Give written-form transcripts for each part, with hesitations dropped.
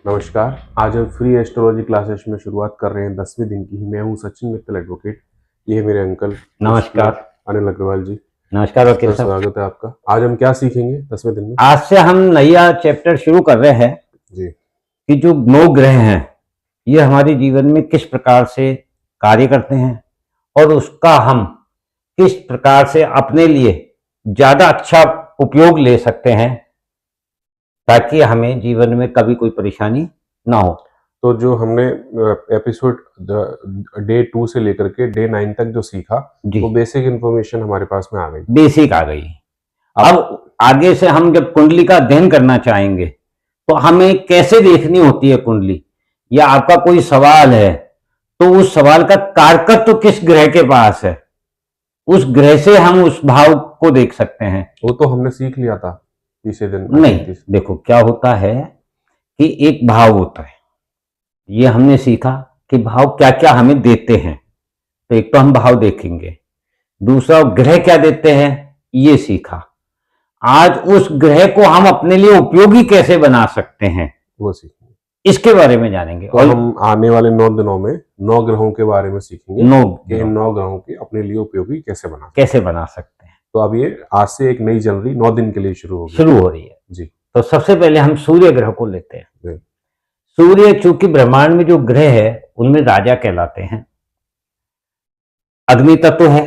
नमस्कार। आज हम फ्री एस्ट्रोलॉजी क्लासेस में शुरुआत कर रहे हैं 10वें दिन की। मैं हूं सचिन मित्तल एडवोकेट। ये है मेरे अंकल नमस्कार। अनिल अग्रवाल जी। नमस्कार वकील साहब। स्वागत है आपका। आज हम क्या सीखेंगे 10वें दिन में? आज से हम नया चैप्टर शुरू कर रहे हैं जी। कि जो 9 ग्रह हैं ये हमारे जीवन में किस प्रकार से कार्य करते हैं और उसका हम किस प्रकार से अपने लिए ज्यादा अच्छा उपयोग ले सकते हैं ताकि हमें जीवन में कभी कोई परेशानी ना हो। तो जो हमने एपिसोड डे 2 से लेकर के डे 9 तक जो सीखा, वो बेसिक इंफॉर्मेशन हमारे पास में आ गई, बेसिक आ गई। अब आगे से हम जब कुंडली का अध्ययन करना चाहेंगे तो हमें कैसे देखनी होती है कुंडली, या आपका कोई सवाल है तो उस सवाल का कारकत्व तो किस ग्रह के पास है, उस ग्रह से हम उस भाव को देख सकते हैं। वो तो हमने सीख लिया था तीसरे दिन। नहीं, देखो क्या होता है कि एक भाव होता है, ये हमने सीखा कि भाव क्या क्या हमें देते हैं। तो एक तो हम भाव देखेंगे, दूसरा ग्रह क्या देते हैं ये सीखा। आज उस ग्रह को हम अपने लिए उपयोगी कैसे बना सकते हैं वो सीखेंगे, इसके बारे में जानेंगे। तो हम आने वाले 9 दिनों में 9 ग्रहों के बारे में सीखेंगे कि इन 9 ग्रहों के अपने लिए उपयोगी कैसे बना सकते हैं। तो अब ये आज से एक नई जनवरी 9 दिन के लिए शुरू हो रही है जी। तो सबसे पहले हम सूर्य ग्रह को लेते हैं। सूर्य चूंकि ब्रह्मांड में जो ग्रह है उनमें राजा कहलाते हैं, अग्नि तत्व है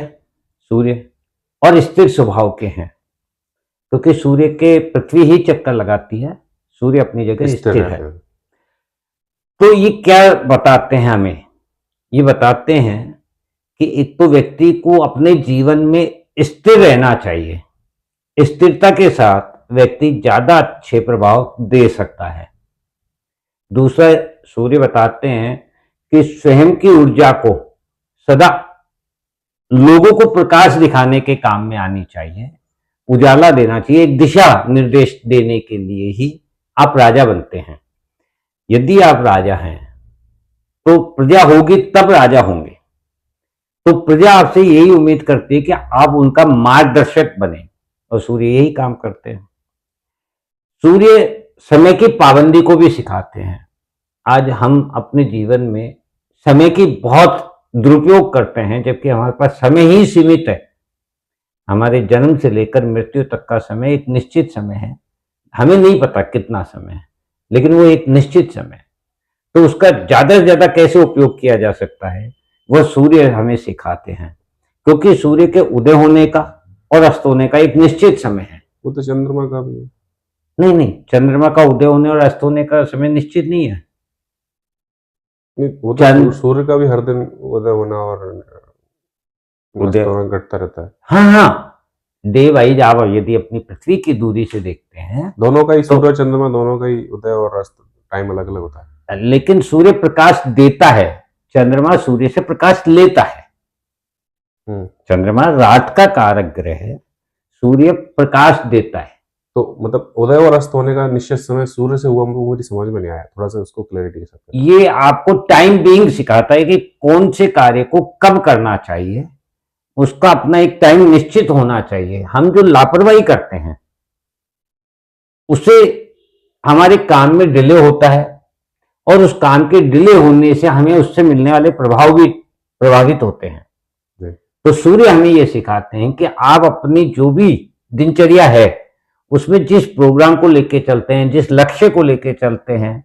सूर्य और स्थिर स्वभाव के हैं, क्योंकि सूर्य के पृथ्वी ही चक्कर लगाती है, सूर्य अपनी जगह स्थिर है। तो ये क्या बताते हैं हमें? ये बताते हैं कि एक तो व्यक्ति को अपने जीवन में स्थिर रहना चाहिए, स्थिरता के साथ व्यक्ति ज्यादा अच्छे प्रभाव दे सकता है। दूसरा, सूर्य बताते हैं कि स्वयं की ऊर्जा को सदा लोगों को प्रकाश दिखाने के काम में आनी चाहिए, उजाला देना चाहिए, एक दिशा निर्देश देने के लिए ही आप राजा बनते हैं। यदि आप राजा हैं तो प्रजा होगी तब राजा होंगे, तो प्रजा आपसे यही उम्मीद करती है कि आप उनका मार्गदर्शक बने, और सूर्य यही काम करते हैं। सूर्य समय की पाबंदी को भी सिखाते हैं। आज हम अपने जीवन में समय की बहुत दुरुपयोग करते हैं, जबकि हमारे पास समय ही सीमित है। हमारे जन्म से लेकर मृत्यु तक का समय एक निश्चित समय है, हमें नहीं पता कितना समय है, लेकिन वो एक निश्चित समय है। तो उसका ज्यादा से ज्यादा कैसे उपयोग किया जा सकता है वह सूर्य हमें सिखाते हैं, क्योंकि सूर्य के उदय होने का और अस्त होने का एक निश्चित समय है। वो तो चंद्रमा का भी है। नहीं, चंद्रमा का उदय होने और अस्त होने का समय निश्चित नहीं है। वो तो सूर्य का भी हर दिन उदय होना और उदय घटता रहता है। हाँ, डे वाइज आप यदि अपनी पृथ्वी की दूरी से देखते हैं दोनों का ही सूर्य चंद्रमा दोनों का ही उदय और अस्त टाइम अलग अलग होता है, लेकिन सूर्य प्रकाश देता है, चंद्रमा सूर्य से प्रकाश लेता है। चंद्रमा रात का कारक ग्रह है, सूर्य प्रकाश देता है। तो मतलब उदय और अस्त होने का निश्चित समय सूर्य से हुआ, मुझे समझ में नहीं आया, थोड़ा सा उसको क्लैरिटी के साथ। ये आपको टाइम बीइंग सिखाता है कि कौन से कार्य को कब करना चाहिए, उसका अपना एक टाइम निश्चित होना चाहिए। हम जो लापरवाही करते हैं उससे हमारे काम में डिले होता है, और उस काम के डिले होने से हमें उससे मिलने वाले प्रभाव भी प्रभावित होते हैं। तो सूर्य हमें यह सिखाते हैं कि आप अपनी जो भी दिनचर्या है उसमें जिस प्रोग्राम को लेके चलते हैं, जिस लक्ष्य को लेके चलते हैं,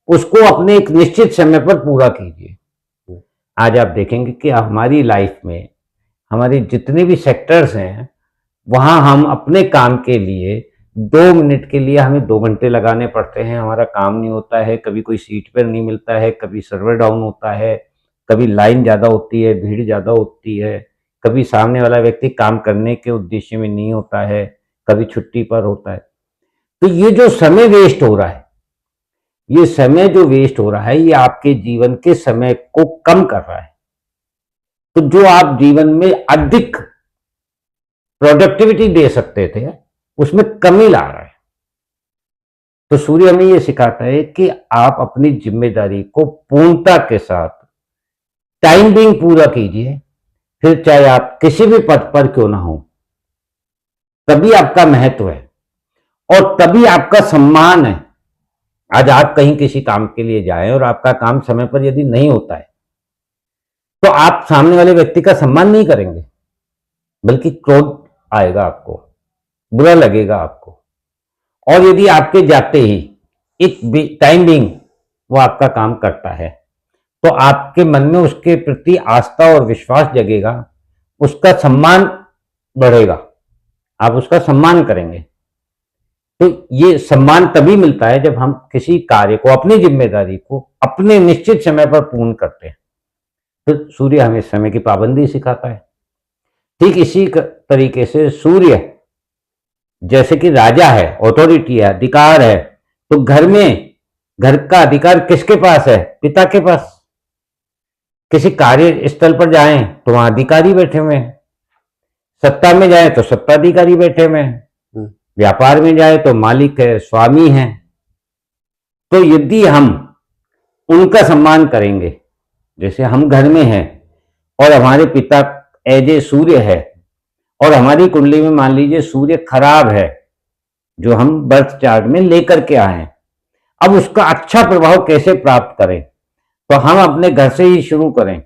उसको अपने एक निश्चित समय पर पूरा कीजिए। आज आप देखेंगे कि हमारी लाइफ में हमारे जितने भी सेक्टर्स हैं वहां हम अपने काम के लिए 2 मिनट के लिए हमें 2 घंटे लगाने पड़ते हैं, हमारा काम नहीं होता है, कभी कोई सीट पर नहीं मिलता है, कभी सर्वर डाउन होता है, कभी लाइन ज्यादा होती है, भीड़ ज्यादा होती है, कभी सामने वाला व्यक्ति काम करने के उद्देश्य में नहीं होता है, कभी छुट्टी पर होता है। तो ये जो समय वेस्ट हो रहा है, ये समय जो वेस्ट हो रहा है, ये आपके जीवन के समय को कम कर रहा है। तो जो आप जीवन में अधिक प्रोडक्टिविटी दे सकते थे उसमें कमी ला रहा है। तो सूर्य हमें यह सिखाता है कि आप अपनी जिम्मेदारी को पूर्णता के साथ टाइम बीइंग पूरा कीजिए, फिर चाहे आप किसी भी पद पर क्यों ना हो, तभी आपका महत्व है और तभी आपका सम्मान है। आज आप कहीं किसी काम के लिए जाएं और आपका काम समय पर यदि नहीं होता है तो आप सामने वाले व्यक्ति का सम्मान नहीं करेंगे, बल्कि क्रोध आएगा, आपको बुरा लगेगा आपको। और यदि आपके जाते ही एक टाइम बिंग वो आपका काम करता है तो आपके मन में उसके प्रति आस्था और विश्वास जगेगा, उसका सम्मान बढ़ेगा, आप उसका सम्मान करेंगे। तो ये सम्मान तभी मिलता है जब हम किसी कार्य को, अपनी जिम्मेदारी को अपने निश्चित समय पर पूर्ण करते हैं। तो सूर्य हमें समय की पाबंदी सिखाता है। ठीक इसी तरीके से सूर्य जैसे कि राजा है, ऑथोरिटी है, अधिकार है, तो घर में घर का अधिकार किसके पास है? पिता के पास। किसी कार्य स्थल पर जाएं तो वहां अधिकारी बैठे हुए हैं, सत्ता में जाए तो सत्ताधिकारी बैठे हुए हैं, व्यापार में जाए तो मालिक है, स्वामी है। तो यदि हम उनका सम्मान करेंगे, जैसे हम घर में हैं और हमारे पिता एज ए सूर्य है और हमारी कुंडली में मान लीजिए सूर्य खराब है, जो हम बर्थ चार्ट में लेकर के आए हैं, अब उसका अच्छा प्रभाव कैसे प्राप्त करें? तो हम अपने घर से ही शुरू करें।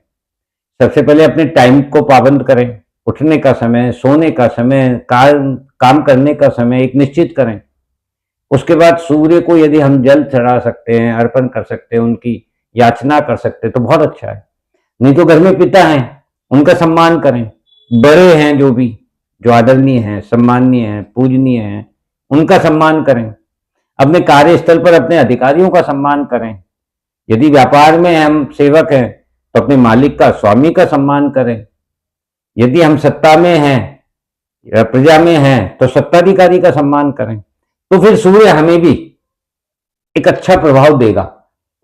सबसे पहले अपने टाइम को पाबंद करें, उठने का समय, सोने का समय, काम करने का समय एक निश्चित करें। उसके बाद सूर्य को यदि हम जल चढ़ा सकते हैं, अर्पण कर सकते हैं, उनकी याचना कर सकते हैं तो बहुत अच्छा है। नहीं तो घर में पिता हैं, उनका सम्मान करें। बड़े हैं जो भी, जो आदरणीय हैं, सम्माननीय हैं, पूजनीय हैं, उनका सम्मान करें। अपने कार्यस्थल पर अपने अधिकारियों का सम्मान करें। यदि व्यापार में हम सेवक हैं तो अपने मालिक का, स्वामी का सम्मान करें। यदि हम सत्ता में हैं या प्रजा में हैं तो सत्ताधिकारी का सम्मान करें। तो फिर सूर्य हमें भी एक अच्छा प्रभाव देगा।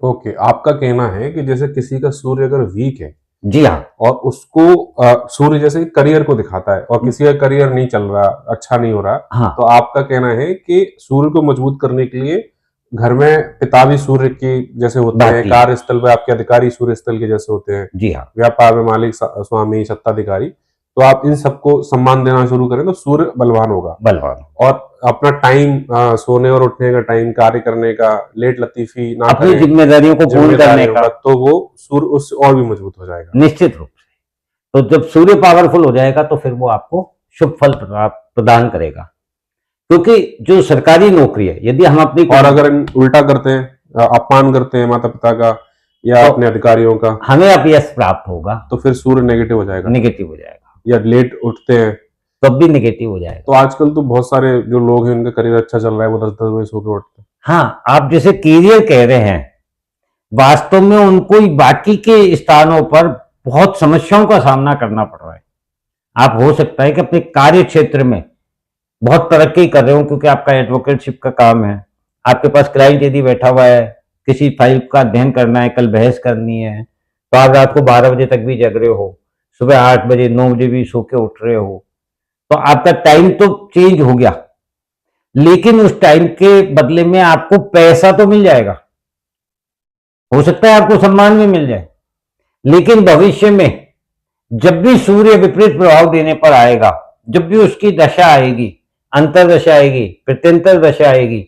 ओके, आपका कहना है कि जैसे किसी का सूर्य अगर वीक है, जी हाँ, और उसको सूर्य जैसे करियर को दिखाता है और किसी का करियर नहीं चल रहा, अच्छा नहीं हो रहा, हाँ, तो आपका कहना है कि सूर्य को मजबूत करने के लिए घर में पिता भी सूर्य के जैसे होते हैं, कार्यस्थल में आपके अधिकारी सूर्य स्थल के जैसे होते हैं, जी हाँ, व्यापार में मालिक, स्वामी, सत्ताधिकारी, तो आप इन सबको सम्मान देना शुरू करें तो सूर्य बलवान होगा। बलवान। और अपना टाइम, सोने और उठने का टाइम, कार्य करने का, लेट लतीफी ना अपनी जिम्मेदारियों को पूर्ण करने का, तो वो सूर्य उससे और भी मजबूत हो जाएगा, निश्चित रूप से। तो जब सूर्य पावरफुल हो जाएगा तो फिर वो आपको शुभ फल प्रदान करेगा। क्योंकि जो सरकारी नौकरी है, यदि हम अपनी, और अगर उल्टा करते हैं, अपमान करते हैं माता पिता का या तो अपने अधिकारियों का, हमें अपयश प्राप्त होगा, तो फिर सूर्य नेगेटिव हो जाएगा, नेगेटिव हो जाएगा। या लेट उठते हैं तब भी नेगेटिव हो जाएगा। तो आजकल तो बहुत सारे जो लोग हैं उनका करियर अच्छा चल रहा है, वो 10-10 बजे सो के उठते हैं। हाँ, आप जैसे करियर कह रहे हैं, वास्तव में उनको बाकी के स्थानों पर बहुत समस्याओं का सामना करना पड़ रहा है। आप हो सकता है कि अपने कार्य क्षेत्र में बहुत तरक्की कर रहे हो क्योंकि आपका एडवोकेटशिप का काम है, आपके पास क्लाइंट यदि बैठा हुआ है, किसी फाइल का अध्ययन करना है, कल बहस करनी है, तो आप रात को 12 बजे तक भी जग रहे हो, सुबह 8 बजे 9 बजे भी सो के उठ रहे हो, तो आपका टाइम तो चेंज हो गया, लेकिन उस टाइम के बदले में आपको पैसा तो मिल जाएगा, हो सकता है आपको सम्मान भी मिल जाए। लेकिन भविष्य में जब भी सूर्य विपरीत प्रभाव देने पर आएगा, जब भी उसकी दशा आएगी, अंतरदशा आएगी, प्रत्यंतर दशा आएगी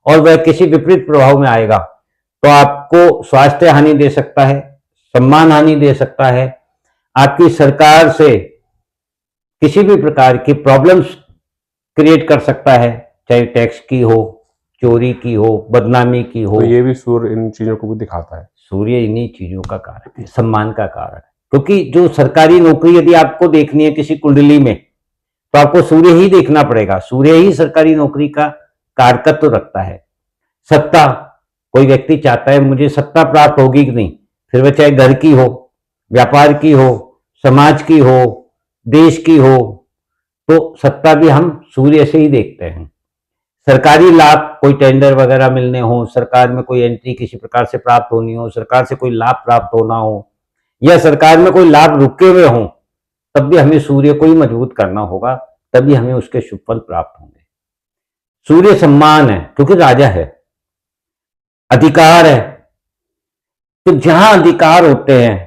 और वह किसी विपरीत प्रभाव में आएगा, तो आपको स्वास्थ्य हानि दे सकता है, सम्मान हानि दे सकता है, आपकी सरकार से किसी भी प्रकार की प्रॉब्लम्स क्रिएट कर सकता है, चाहे टैक्स की हो, चोरी की हो, बदनामी की हो। तो ये भी सूर्य इन चीजों को भी दिखाता है। सूर्य इन्हीं चीजों का कारक है, सम्मान का कारक है। क्योंकि जो सरकारी नौकरी यदि आपको देखनी है किसी कुंडली में, तो आपको सूर्य ही देखना पड़ेगा। सूर्य ही सरकारी नौकरी का कारकत्व रखता है। सत्ता, कोई व्यक्ति चाहता है मुझे सत्ता प्राप्त होगी कि नहीं, फिर वह चाहे घर की हो, व्यापार की हो, समाज की हो, देश की हो, तो सत्ता भी हम सूर्य से ही देखते हैं। सरकारी लाभ, कोई टेंडर वगैरह मिलने हो, सरकार में कोई एंट्री किसी प्रकार से प्राप्त होनी हो, सरकार से कोई लाभ प्राप्त होना हो, या सरकार में कोई लाभ रुके हुए हों, तब भी हमें सूर्य को ही मजबूत करना होगा, तभी हमें उसके शुभ फल प्राप्त होंगे। सूर्य सम्मान है क्योंकि राजा है, अधिकार है। तो जहां अधिकार होते हैं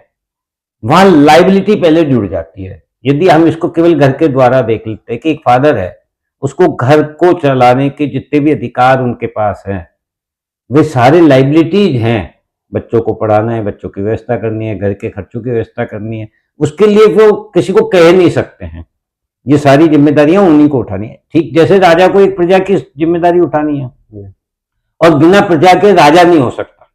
वहां लाइबिलिटी पहले जुड़ जाती है। यदि हम इसको केवल घर के द्वारा देख लेते हैं कि एक फादर है, उसको घर को चलाने के जितने भी अधिकार उनके पास हैं, वे सारे लाइबिलिटीज हैं। बच्चों को पढ़ाना है, बच्चों की व्यवस्था करनी है, घर के खर्चों की व्यवस्था करनी है, उसके लिए वो किसी को कह नहीं सकते हैं। ये सारी जिम्मेदारियां उन्हीं को उठानी है। ठीक जैसे राजा को एक प्रजा की जिम्मेदारी उठानी है, और बिना प्रजा के राजा नहीं हो सकता।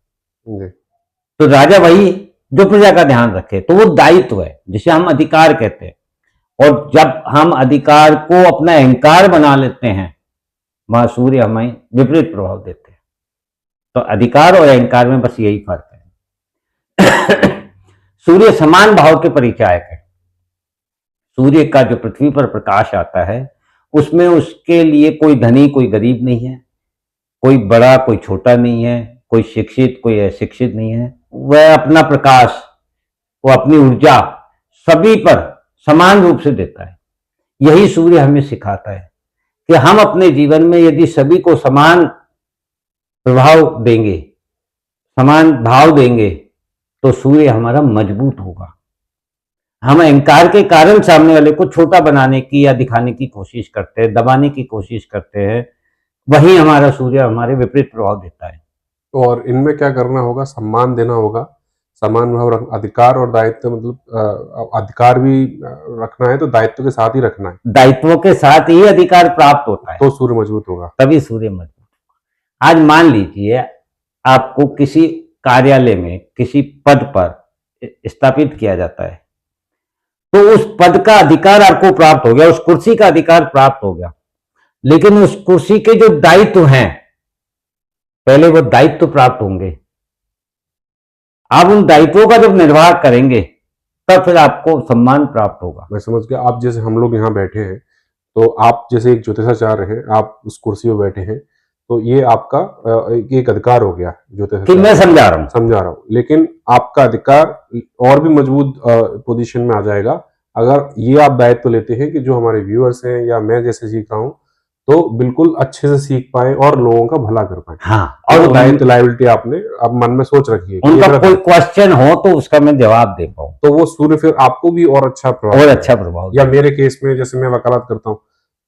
तो राजा वही जो प्रजा का ध्यान रखे, तो वो दायित्व है जिसे हम अधिकार कहते हैं। और जब हम अधिकार को अपना अहंकार बना लेते हैं, वहां सूर्य हमें विपरीत प्रभाव देते हैं। तो अधिकार और अहंकार में बस यही फर्क है। सूर्य समान भाव के परिचायक है। सूर्य का जो पृथ्वी पर प्रकाश आता है, उसमें उसके लिए कोई धनी कोई गरीब नहीं है, कोई बड़ा कोई छोटा नहीं है, कोई शिक्षित कोई अशिक्षित नहीं है। वह अपना प्रकाश, वो अपनी ऊर्जा सभी पर समान रूप से देता है। यही सूर्य हमें सिखाता है कि हम अपने जीवन में यदि सभी को समान प्रभाव देंगे, समान भाव देंगे, तो सूर्य हमारा मजबूत होगा। हम अहंकार के कारण सामने वाले को छोटा बनाने की या दिखाने की कोशिश करते हैं, दबाने की कोशिश करते हैं, वही हमारा सूर्य हमारे विपरीत प्रभाव देता है। और इनमें क्या करना होगा? सम्मान देना होगा, समान भाव, अधिकार और दायित्व, मतलब अधिकार भी रखना है तो दायित्व के साथ ही रखना है। दायित्वों के साथ ही अधिकार प्राप्त होता है, तो सूर्य मजबूत होगा, तभी सूर्य मजबूत होगा। आज मान लीजिए आपको किसी कार्यालय में किसी पद पर स्थापित किया जाता है, तो उस पद का अधिकार आपको प्राप्त हो गया, उस कुर्सी का अधिकार प्राप्त हो गया, लेकिन उस कुर्सी के जो दायित्व हैं, पहले वो दायित्व प्राप्त होंगे। आप उन दायित्वों का जब निर्वाह करेंगे, तब फिर आपको सम्मान प्राप्त होगा। मैं समझ गया। आप जैसे हम लोग यहाँ बैठे हैं, तो आप जैसे एक ज्योतिषाचार्य हैं, आप उस कुर्सी पर बैठे हैं, तो ये आपका एक अधिकार हो गया कि मैं समझा रहा हूँ। लेकिन आपका अधिकार और भी मजबूत पोजीशन में आ जाएगा अगर ये आप दायित्व लेते हैं कि जो हमारे व्यूअर्स हैं या मैं जैसे सीख रहा हूँ, तो बिल्कुल अच्छे से सीख पाए और लोगों का भला कर पाए। हाँ, और दायित्व लायबिलिटी आपने अब मन में सोच रखी है, उनका कोई क्वेश्चन हो तो उसका मैं जवाब दे पाऊँ, तो वो सूर्य फिर आपको भी और अच्छा प्रभाव। या मेरे केस में जैसे मैं वकालत करता हूँ,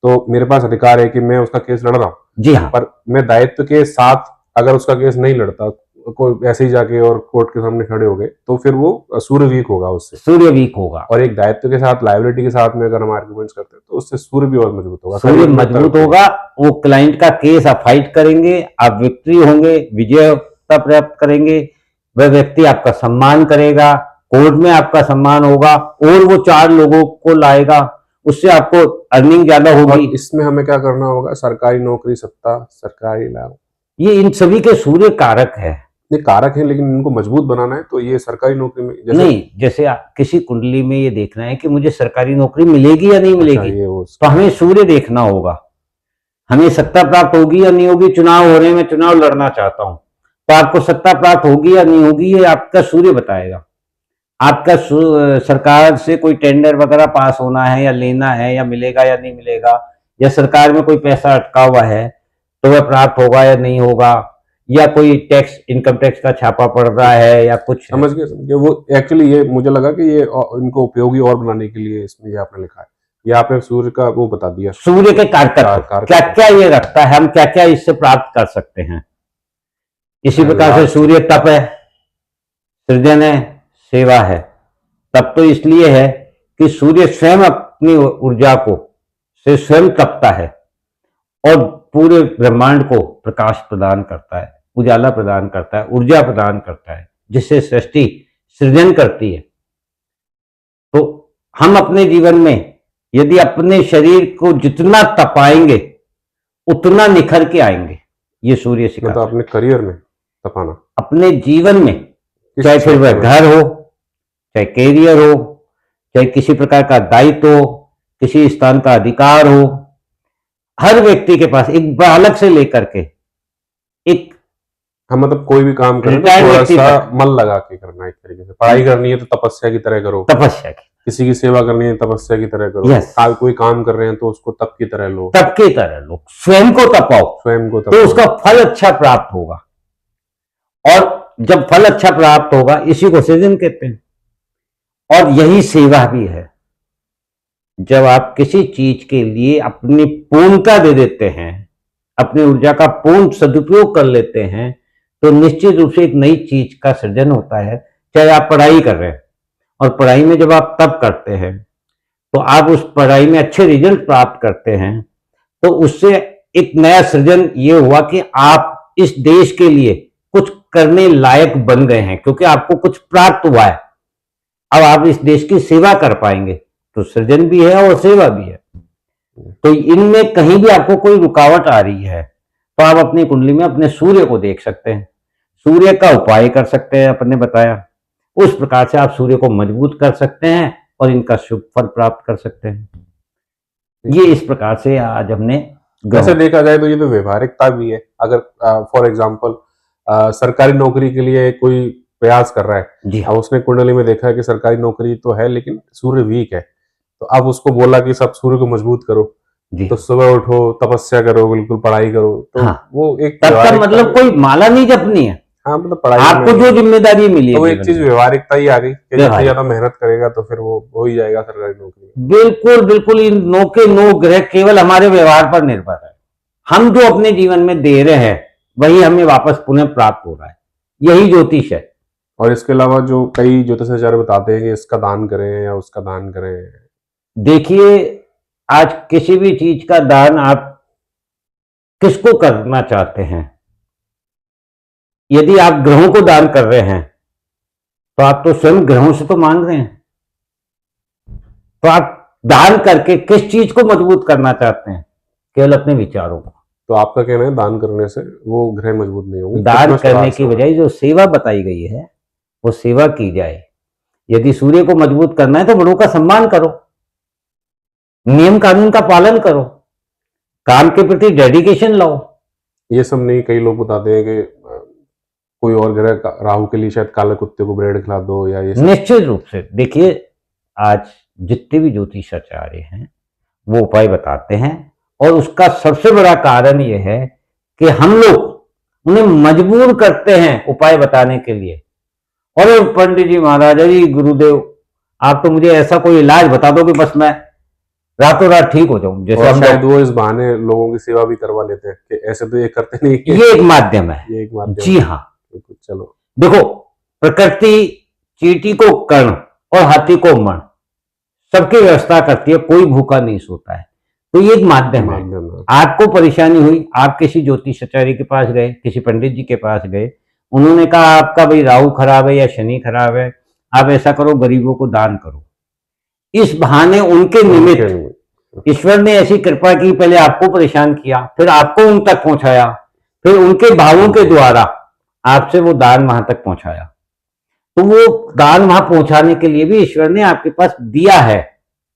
तो मेरे पास अधिकार है कि मैं उसका केस लड़ रहा हूँ, जी हाँ, पर मैं दायित्व के साथ अगर उसका केस नहीं लड़ता, कोई ऐसे ही जाके और कोर्ट के सामने खड़े हो गए, तो फिर वो सूर्य वीक होगा, उससे सूर्य वीक होगा। और एक दायित्व के साथ, लायबिलिटी के साथ में अगर हम आर्ग्यूमेंट्स करते हैं, तो उससे सूर्य भी और मजबूत होगा, सूर्य मजबूत होगा। वो क्लाइंट का केस आप फाइट करेंगे, आप विक्ट्री होंगे, विजयता प्राप्त करेंगे, वह व्यक्ति आपका सम्मान करेगा, कोर्ट में आपका सम्मान होगा, और वो 4 लोगों को लाएगा, उससे आपको अर्निंग ज्यादा होगी। इसमें हमें क्या करना होगा? सरकारी नौकरी, सत्ता, सरकारी लाभ, ये इन सभी के सूर्य कारक है। ये कारक है, लेकिन इनको मजबूत बनाना है, तो ये सरकारी नौकरी में नहीं, जैसे किसी कुंडली में ये देखना है कि मुझे सरकारी नौकरी मिलेगी या नहीं मिलेगी, तो हमें सूर्य देखना होगा। हमें सत्ता प्राप्त होगी या नहीं होगी, चुनाव हो रहे हैं, मैं चुनाव लड़ना चाहता हूं, तो आपको सत्ता प्राप्त होगी या नहीं होगी, ये आपका सूर्य बताएगा। आपका सरकार से कोई टेंडर वगैरह पास होना है या लेना है, या मिलेगा या नहीं मिलेगा, या सरकार में कोई पैसा अटका हुआ है तो वह प्राप्त होगा या नहीं होगा, या कोई टैक्स, इनकम टैक्स का छापा पड़ रहा है या कुछ। समझ गए? वो एक्चुअली ये मुझे लगा कि ये इनको उपयोगी और बनाने के लिए इसमें ये आपने लिखा है। ये आपने सूर्य का वो बता दिया, सूर्य के कारक क्या क्या ये रखता है, हम क्या क्या इससे प्राप्त कर सकते हैं। इसी प्रकार से सूर्य तप है, सृजन है, सेवा है। तप तो इसलिए है कि सूर्य स्वयं अपनी ऊर्जा को से स्वयं तपता है और पूरे ब्रह्मांड को प्रकाश प्रदान करता है, उजाला प्रदान करता है, ऊर्जा प्रदान करता है, जिससे सृष्टि सृजन करती है। तो हम अपने जीवन में यदि अपने शरीर को जितना तपाएंगे, उतना निखर के आएंगे। ये सूर्य सिखाता है। अपने करियर में तपाना, अपने जीवन में, चाहे फिर वह घर हो, चाहे कैरियर हो, चाहे किसी प्रकार का दायित्व हो, किसी स्थान का अधिकार हो, हर व्यक्ति के पास एक बालक से लेकर के एक, हम मतलब कोई भी काम करें तो थोड़ा सा मन लगा के करना। एक तरीके से पढ़ाई करनी है तो तपस्या की तरह करो, तपस्या की, किसी की सेवा करनी है तपस्या की तरह करो। yes. कोई काम कर रहे हैं तो उसको तप की तरह लो, तप की तरह लो, स्वयं को तपाओ, स्वयं को तो उसका फल अच्छा प्राप्त होगा। और जब फल अच्छा प्राप्त होगा, इसी को सृजन कहते हैं। और यही सेवा भी है। जब आप किसी चीज के लिए अपनी पूर्णता दे देते हैं, अपनी ऊर्जा का पूर्ण सदुपयोग कर लेते हैं, तो निश्चित रूप से एक नई चीज का सृजन होता है। चाहे आप पढ़ाई कर रहे हैं, और पढ़ाई में जब आप तब करते हैं तो आप उस पढ़ाई में अच्छे रिजल्ट प्राप्त करते हैं, तो उससे एक नया सृजन ये हुआ कि आप इस देश के लिए कुछ करने लायक बन गए हैं, क्योंकि आपको कुछ प्राप्त हुआ है। अब आप इस देश की सेवा कर पाएंगे, तो सृजन भी है और सेवा भी है। तो इनमें कहीं भी आपको कोई रुकावट आ रही है तो आप अपनी कुंडली में अपने सूर्य को देख सकते हैं, सूर्य का उपाय कर सकते हैं, अपने बताया उस प्रकार से आप सूर्य को मजबूत कर सकते हैं और इनका शुभ फल प्राप्त कर सकते हैं। ये इस प्रकार से आज हमने वैसे देखा जाए तो ये तो व्यवहारिकता भी है। अगर फॉर एग्जांपल सरकारी नौकरी के लिए कोई प्रयास कर रहा है, जी अब उसने कुंडली में देखा है कि सरकारी नौकरी तो है लेकिन सूर्य वीक है, तो अब उसको बोला कि सब सूर्य को मजबूत करो, जी, तो सुबह उठो, तपस्या करो, बिल्कुल पढ़ाई करो, तो हाँ, वो एक तब तक व्यवहारिकता मतलब कोई माला नहीं जपनी है, हाँ मतलब पढ़ाई आपको जो जिम्मेदारी मिली है तो वो एक जीवन चीज में। व्यवहारिकता ही आ गई कि जितनी व्यवहारिक। ज्यादा मेहनत करेगा तो फिर वो हो ही जाएगा सरकारी नौकरी। बिल्कुल बिल्कुल, इन 9 के 9 ग्रह केवल हमारे व्यवहार पर निर्भर है। हम जो अपने जीवन में दे रहे हैं वही हमें वापस पुनः प्राप्त हो रहा है, यही ज्योतिष है। और इसके अलावा जो कई ज्योतिषाचार्य बताते हैं कि इसका दान करें या उसका दान करें, देखिए, आज किसी भी चीज का दान आप किसको करना चाहते हैं? यदि आप ग्रहों को दान कर रहे हैं तो आप तो स्वयं ग्रहों से तो मांग रहे हैं, तो आप दान करके किस चीज को मजबूत करना चाहते हैं? केवल अपने विचारों को। तो आपका कहना है दान करने से वो ग्रह मजबूत नहीं होंगे? दान करने की बजाय जो सेवा बताई गई है वो सेवा की जाए। यदि सूर्य को मजबूत करना है तो बड़ों का सम्मान करो, नियम कानून का पालन करो, काम के प्रति डेडिकेशन लाओ। ये सब नहीं, कई लोग बताते हैं कि कोई और ग्रह राहु के लिए शायद काले कुत्ते को ब्रेड खिला दो या ये सब। निश्चित रूप से देखिए, आज जितने भी ज्योतिषाचार्य हैं वो उपाय बताते हैं, और उसका सबसे बड़ा कारण यह है कि हम लोग उन्हें मजबूर करते हैं उपाय बताने के लिए। और पंडित जी महाराज जी गुरुदेव, आप तो मुझे ऐसा कोई इलाज बता दो कि बस मैं रातों रात ठीक हो जाऊं। जैसे हम शायद वो इस बहाने लोगों की सेवा भी करवा लेते हैं कि ऐसे तो ये करते नहीं। ये एक माध्यम है, ये एक माध्यम। जी हाँ। चलो देखो, प्रकृति चींटी को कर्ण और हाथी को मण सबकी व्यवस्था करती है, कोई भूखा नहीं सोता है। तो ये एक माध्यम है। आपको परेशानी हुई, आप किसी ज्योतिषाचार्य के पास गए, किसी पंडित जी के पास गए, उन्होंने कहा आपका भाई राहु खराब है या शनि खराब है, आप ऐसा करो गरीबों को दान करो। इस बहाने उनके निमित्त ईश्वर ने ऐसी कृपा की, पहले आपको परेशान किया, फिर आपको उन तक पहुंचाया, फिर उनके भावों के द्वारा आपसे वो दान वहां तक पहुंचाया। तो वो दान वहां पहुंचाने के लिए भी ईश्वर ने आपके पास दिया है,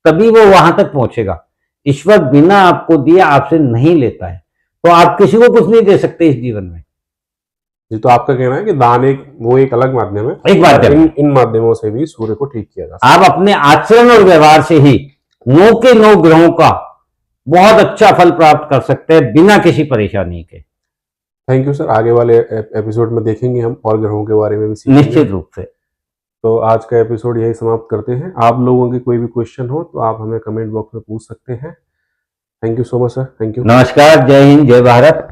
तभी वो वहां तक पहुंचेगा। ईश्वर बिना आपको दिए आपसे नहीं लेता है, तो आप किसी को कुछ नहीं दे सकते इस जीवन में। जी, तो आपका कहना है कि दान एक अलग माध्यम है, एक माध्यम। इन माध्यमों से भी सूर्य को ठीक किया जा सकता है। आप अपने आचरण और व्यवहार से ही 9 के 9 ग्रहों का बहुत अच्छा फल प्राप्त कर सकते हैं बिना किसी परेशानी के। Thank you sir. आगे वाले एपिसोड में देखेंगे हम और ग्रहों के बारे में भी सीखेंगे। निश्चित रूप से। तो आज का एपिसोड यही समाप्त करते हैं। आप लोगों के कोई भी क्वेश्चन हो तो आप हमें कमेंट बॉक्स में पूछ सकते हैं। Thank you so much sir. Thank you. नमस्कार, जय हिंद, जय भारत।